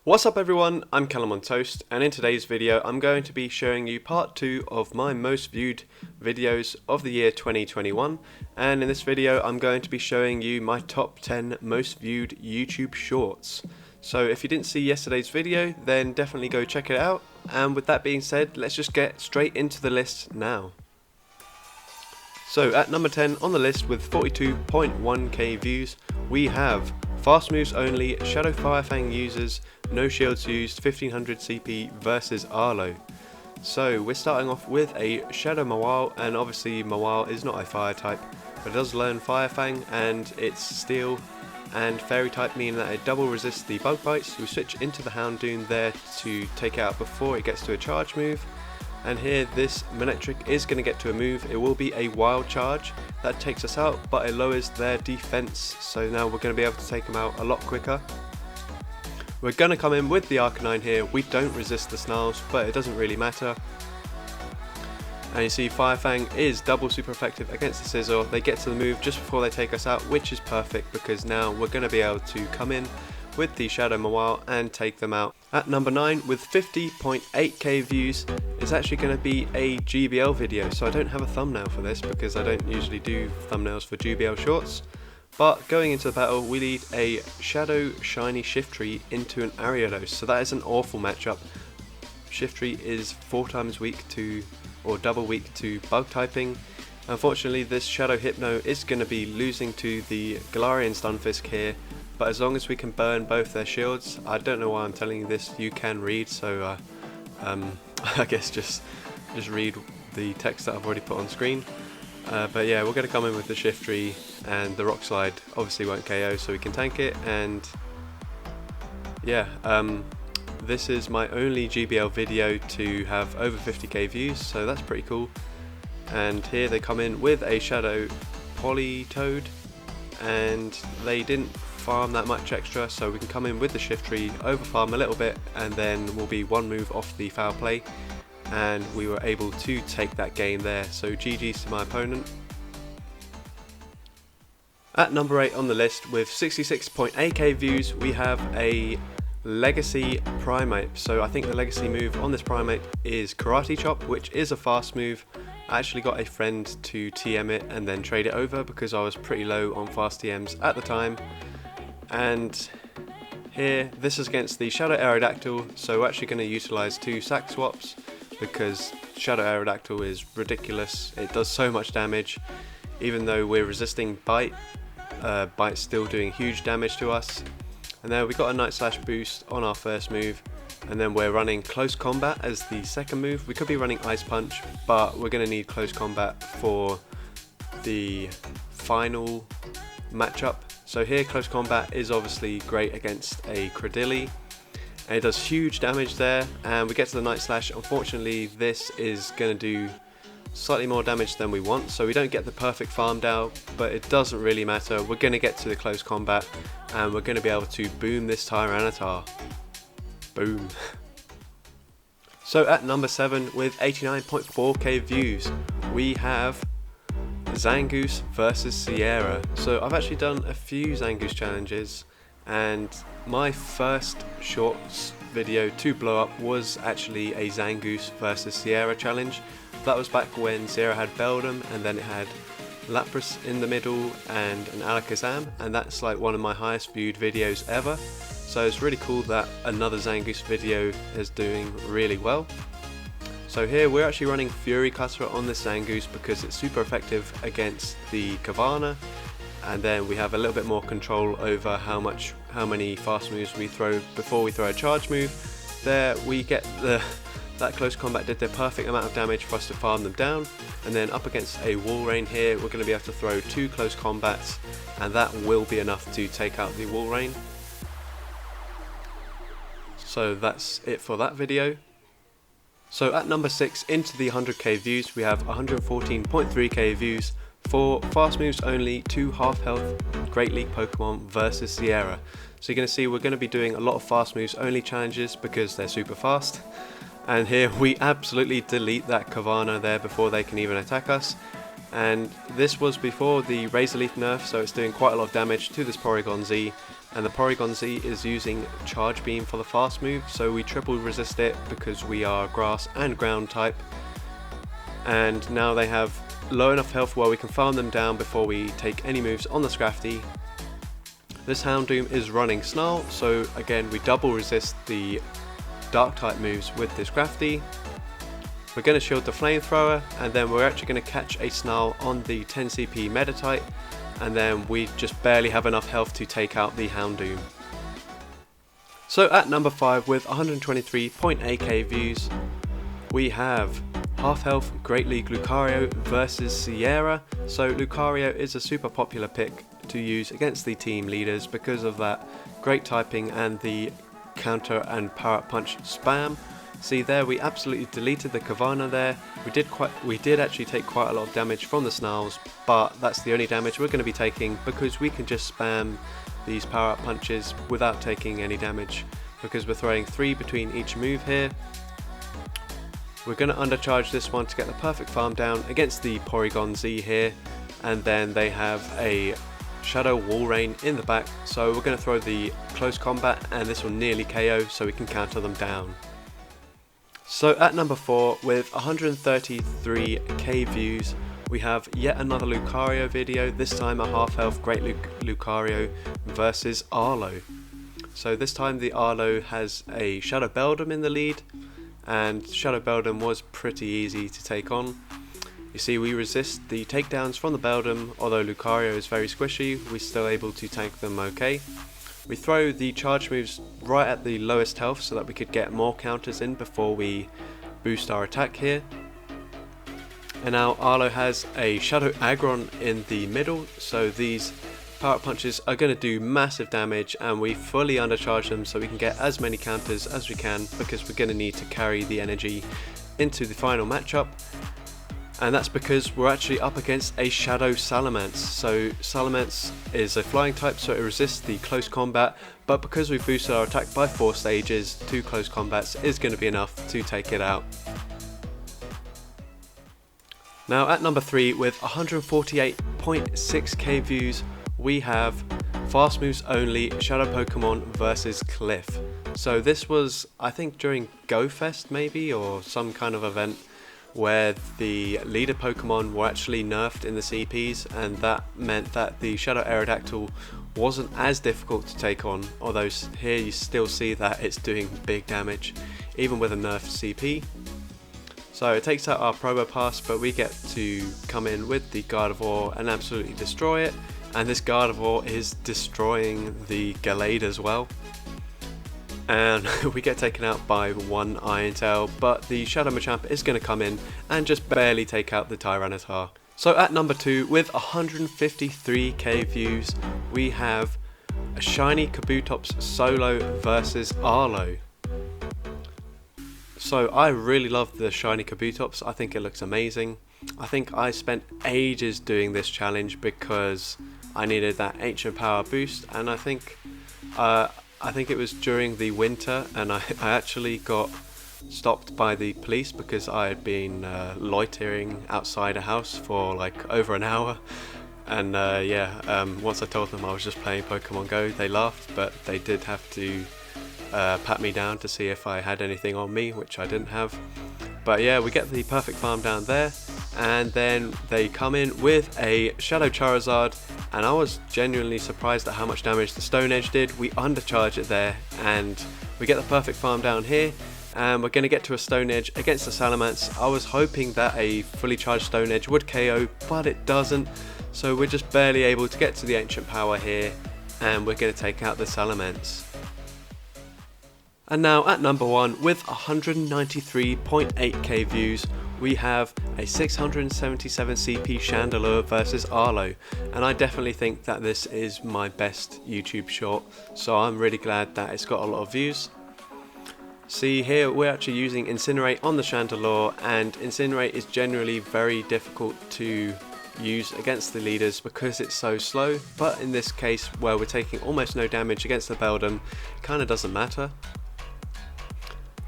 What's up everyone, I'm Callum on Toast, and in today's video I'm going to be showing you part 2 of my most viewed videos of the year 2021, and in this video I'm going to be showing you my top 10 most viewed YouTube shorts. So if you didn't see yesterday's video, then definitely go check it out, and with that being said, let's just get straight into the list now. So at number 10 on the list with 42.1k views, we have Fast Moves Only Shadow Firefang users, no shields used, 1500 CP versus Arlo. So we're starting off with a Shadow Mawile, and obviously Mawile is not a fire type, but it does learn Firefang, and it's steel and fairy type, meaning that it double resists the bug bites. We switch into the Houndoom there to take it out before it gets to a charge move. And here this Manectric is going to get to a move. It will be a wild charge that takes us out, but it lowers their defense, so now we're going to be able to take them out a lot quicker. We're going to come in with the Arcanine here. We don't resist the Snarls, but it doesn't really matter. And you see Firefang is double super effective against the Scizor. They get to the move just before they take us out, which is perfect because now we're going to be able to come in with the Shadow Mawile and take them out. At number 9 with 50.8k views is actually going to be a GBL video, so I don't have a thumbnail for this because I don't usually do thumbnails for GBL shorts. But going into the battle, we lead a Shadow Shiny Shiftry into an Ariados, so that is an awful matchup. Shiftry is 4 times weak to, or double weak to bug typing. Unfortunately this Shadow Hypno is going to be losing to the Galarian Stunfisk here, but as long as we can burn both their shields, I don't know why I'm telling you this, you can read, so I guess just read the text that I've already put on screen. But yeah, we're going to come in with the Shiftry, and the Rock Slide obviously won't KO, so we can tank it. And yeah, this is my only GBL video to have over 50k views, so that's pretty cool. And here they come in with a Shadow Politoed, and they didn't farm that much extra, so we can come in with the Shiftry, over farm a little bit, and then we'll be one move off the foul play, and we were able to take that game there, so GG's to my opponent. At number 8 on the list with 66.8k views, we have a Legacy Primeape. So I think the Legacy move on this Primeape is Karate Chop, which is a fast move. I actually got a friend to TM it and then trade it over because I was pretty low on fast TMs at the time. And here, this is against the Shadow Aerodactyl, so we're actually going to utilise 2 sack swaps because Shadow Aerodactyl is ridiculous. It does so much damage, even though we're resisting Bite. Bite's still doing huge damage to us. And then we got a Night Slash boost on our first move, and then we're running Close Combat as the second move. We could be running Ice Punch, but we're going to need Close Combat for the final matchup. So here Close Combat is obviously great against a Cradily, and it does huge damage there, and we get to the Night Slash. Unfortunately this is going to do slightly more damage than we want, so we don't get the perfect farm down, but it doesn't really matter. We're going to get to the Close Combat, and we're going to be able to boom this Tyranitar. Boom. So at number 7 with 89.4k views, we have Zangoose versus Sierra. So I've actually done a few Zangoose challenges, and my first shorts video to blow up was actually a Zangoose versus Sierra challenge. That was back when Sierra had Beldum, and then it had Lapras in the middle and an Alakazam, and that's like one of my highest viewed videos ever. So it's really cool that another Zangoose video is doing really well. So here we're actually running Fury Cutter on this Zangoose because it's super effective against the Kavana, and then we have a little bit more control over how many fast moves we throw before we throw a charge move. There we get that Close Combat did the perfect amount of damage for us to farm them down, and then up against a Walrein here we're going to be able to throw 2 Close Combats, and that will be enough to take out the Walrein. So that's it for that video. So at number 6, into the 100k views, we have 114.3k views for Fast Moves Only 2 half health Great League Pokemon versus Sierra. So you're going to see we're going to be doing a lot of Fast Moves Only challenges because they're super fast. And here we absolutely delete that Kavana there before they can even attack us. And this was before the Razor Leaf nerf, so it's doing quite a lot of damage to this Porygon Z. and the Porygon Z is using Charge Beam for the fast move, so we triple resist it because we are grass and ground type. And now they have low enough health where we can farm them down before we take any moves on the Scrafty. This Houndoom is running Snarl, so again we double resist the dark type moves with this Scrafty. We're going to shield the Flamethrower, and then we're actually going to catch a Snarl on the 10 CP Meditite, and then we just barely have enough health to take out the Houndoom. So at number 5 with 123.8k views, we have half health Great League Lucario versus Sierra. So Lucario is a super popular pick to use against the team leaders because of that great typing and the counter and power up punch spam. See there, we absolutely deleted the Kavana there. We did actually take quite a lot of damage from the Snarls, but that's the only damage we're going to be taking because we can just spam these power up punches without taking any damage because we're throwing 3 between each move here. We're going to undercharge this one to get the perfect farm down against the Porygon Z here, and then they have a Shadow Wall Rain in the back, so we're going to throw the close combat and this will nearly KO so we can counter them down. So at number 4 with 133k views, we have yet another Lucario video, this time a half health Great Lucario versus Arlo. So this time the Arlo has a Shadow Beldum in the lead, and Shadow Beldum was pretty easy to take on. You see, we resist the takedowns from the Beldum, although Lucario is very squishy, we're still able to tank them okay. We throw the charge moves right at the lowest health so that we could get more counters in before we boost our attack here. And now Arlo has a Shadow Aggron in the middle, so these power punches are going to do massive damage, and we fully undercharge them so we can get as many counters as we can because we're going to need to carry the energy into the final matchup. And that's because we're actually up against a Shadow Salamence. So Salamence is a flying type, so it resists the close combat, but because we boosted our attack by 4 stages, 2 close combats is going to be enough to take it out. Now at number 3 with 148.6k views, we have fast moves only Shadow Pokemon versus Cliff. So this was, I think, during GoFest maybe, or some kind of event, where the leader Pokemon were actually nerfed in the CPs, and that meant that the Shadow Aerodactyl wasn't as difficult to take on, although here you still see that it's doing big damage even with a nerfed CP. So it takes out our Probopass, but we get to come in with the Gardevoir and absolutely destroy it, and this Gardevoir is destroying the Gallade as well. And we get taken out by 1 Iron Tail, but the Shadow Machamp is going to come in and just barely take out the Tyranitar. So at number 2 with 153k views, we have a shiny Kabutops solo versus Arlo. So I really love the shiny Kabutops, I think it looks amazing. I think I spent ages doing this challenge because I needed that ancient power boost, and I think it was during the winter, and I actually got stopped by the police because I had been loitering outside a house for like over an hour. And once I told them I was just playing Pokemon Go, they laughed, but they did have to pat me down to see if I had anything on me, which I didn't have. But yeah, we get the perfect farm down there, and then they come in with a Shadow Charizard, and I was genuinely surprised at how much damage the Stone Edge did. We undercharge it there, and we get the perfect farm down here, and we're going to get to a Stone Edge against the Salamence. I was hoping that a fully charged Stone Edge would KO, but it doesn't, so we're just barely able to get to the Ancient Power here, and we're going to take out the Salamence. And now at number 1 with 193.8k views, we have a 677 CP Chandelure versus Arlo, and I definitely think that this is my best YouTube short, so I'm really glad that it's got a lot of views. See here, we're actually using Incinerate on the Chandelure, and Incinerate is generally very difficult to use against the leaders because it's so slow, but in this case where we're taking almost no damage against the Beldum, it kind of doesn't matter.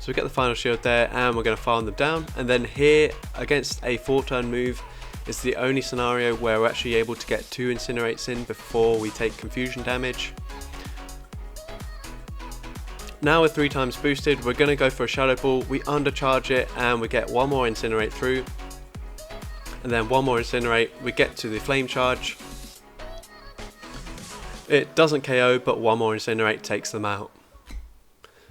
So we get the final shield there, and we're going to farm them down, and then here against a 4-turn move is the only scenario where we're actually able to get 2 Incinerates in before we take confusion damage. Now we're 3 times boosted, we're going to go for a Shadow Ball, we undercharge it and we get one more Incinerate through. And then one more Incinerate, we get to the Flame Charge. It doesn't KO, but one more Incinerate takes them out.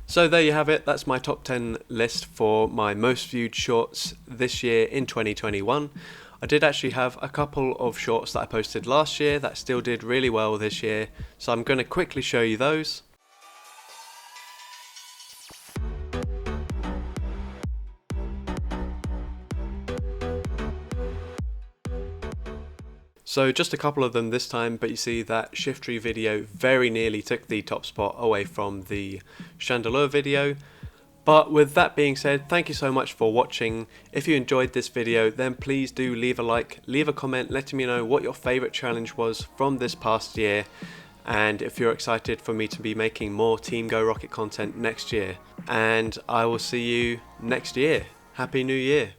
So there you have it, that's my top 10 list for my most viewed shorts this year in 2021. I did actually have a couple of shorts that I posted last year that still did really well this year, so I'm going to quickly show you those. So just a couple of them this time, but you see that Shiftry video very nearly took the top spot away from the Chandelure video. But with that being said, thank you so much for watching. If you enjoyed this video, then please do leave a like, leave a comment letting me know what your favourite challenge was from this past year, and if you're excited for me to be making more Team Go Rocket content next year. And I will see you next year. Happy New Year!